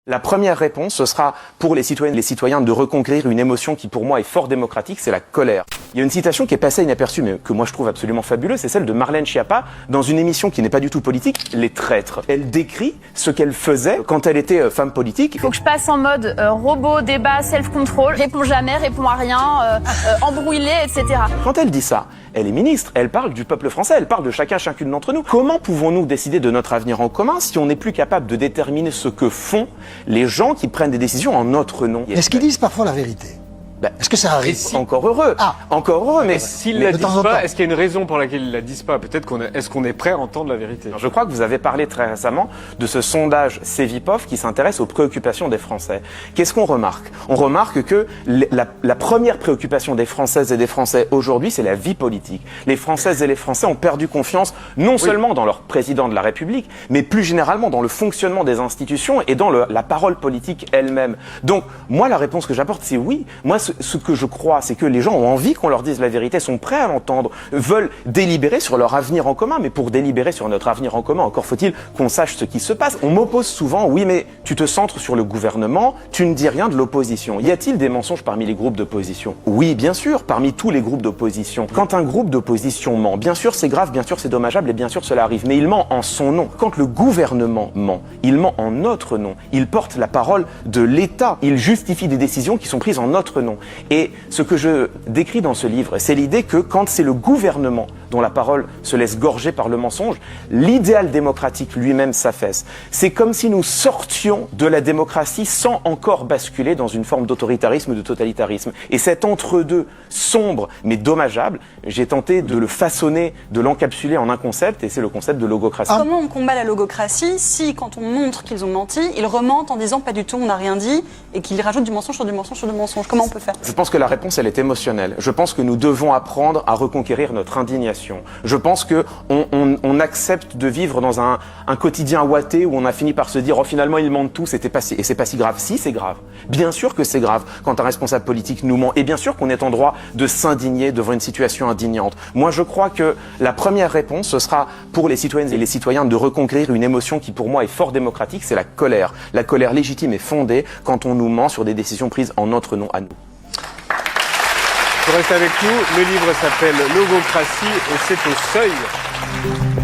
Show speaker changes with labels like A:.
A: La première réponse, ce sera pour les citoyennes et les citoyens de reconquérir une émotion qui pour moi est fort démocratique, c'est la colère. Il y a une citation qui est passée inaperçue, mais que moi je trouve absolument fabuleuse, c'est celle de Marlène Schiappa, dans une émission qui n'est pas du tout politique, Les Traîtres. Elle décrit ce qu'elle faisait quand elle était femme politique.
B: Il faut que je passe en mode robot, débat, self-control, réponds jamais, réponds à rien, embrouillé, etc.
A: Quand elle dit ça, elle est ministre, elle parle du peuple français, elle parle de chacune d'entre nous. Comment pouvons-nous décider de notre avenir en commun si on n'est plus capable de déterminer ce que font les gens qui prennent des décisions en notre nom?
C: Est-ce qu'ils disent parfois la vérité? Est-ce que ça arrive?
A: Encore heureux. Encore heureux, mais
D: s'ils la disent pas, est-ce qu'il y a une raison pour laquelle ils la disent pas? Peut-être est-ce qu'on est prêt à entendre la vérité?
A: Je crois que vous avez parlé très récemment de ce sondage Cevipof qui s'intéresse aux préoccupations des Français. Qu'est-ce qu'on remarque? On remarque que la première préoccupation des Françaises et des Français aujourd'hui, c'est la vie politique. Les Françaises et les Français ont perdu confiance non seulement dans leur président de la République, mais plus généralement dans le fonctionnement des institutions et dans la parole politique elle-même. Donc, moi, la réponse que j'apporte, c'est oui. Moi, ce que je crois, c'est que les gens ont envie qu'on leur dise la vérité, sont prêts à l'entendre, veulent délibérer sur leur avenir en commun. Mais pour délibérer sur notre avenir en commun, encore faut-il qu'on sache ce qui se passe. On m'oppose souvent, oui, mais tu te centres sur le gouvernement, tu ne dis rien de l'opposition. Y a-t-il des mensonges parmi les groupes d'opposition? Oui, bien sûr, parmi tous les groupes d'opposition. Quand un groupe d'opposition ment, bien sûr c'est grave, bien sûr c'est dommageable et bien sûr cela arrive, mais il ment en son nom. Quand le gouvernement ment, il ment en notre nom. Il porte la parole de l'État. Il justifie des décisions qui sont prises en notre nom. Et ce que je décris dans ce livre, c'est l'idée que quand c'est le gouvernement dont la parole se laisse gorger par le mensonge, l'idéal démocratique lui-même s'affaisse. C'est comme si nous sortions de la démocratie sans encore basculer dans une forme d'autoritarisme ou de totalitarisme. Et cet entre-deux sombre mais dommageable, j'ai tenté de le façonner, de l'encapsuler en un concept, et c'est le concept de logocratie.
E: Comment on combat la logocratie si, quand on montre qu'ils ont menti, ils rementent en disant pas du tout, on n'a rien dit, et qu'ils rajoutent du mensonge sur du mensonge sur du mensonge? Comment on peut faire?
A: Je pense que la réponse, elle est émotionnelle. Je pense que nous devons apprendre à reconquérir notre indignation. Je pense que on accepte de vivre dans un quotidien ouaté où on a fini par se dire, oh finalement ils mentent tous, et c'est pas si grave. Si, c'est grave. Bien sûr que c'est grave quand un responsable politique nous ment, et bien sûr qu'on est en droit de s'indigner devant une situation indignante. Moi, je crois que la première réponse, ce sera pour les citoyennes et les citoyens de reconquérir une émotion qui pour moi est fort démocratique, c'est la colère. La colère légitime et fondée quand on nous ment sur des décisions prises en notre nom à nous.
D: Vous restez avec nous, le livre s'appelle Logocratie et c'est au Seuil.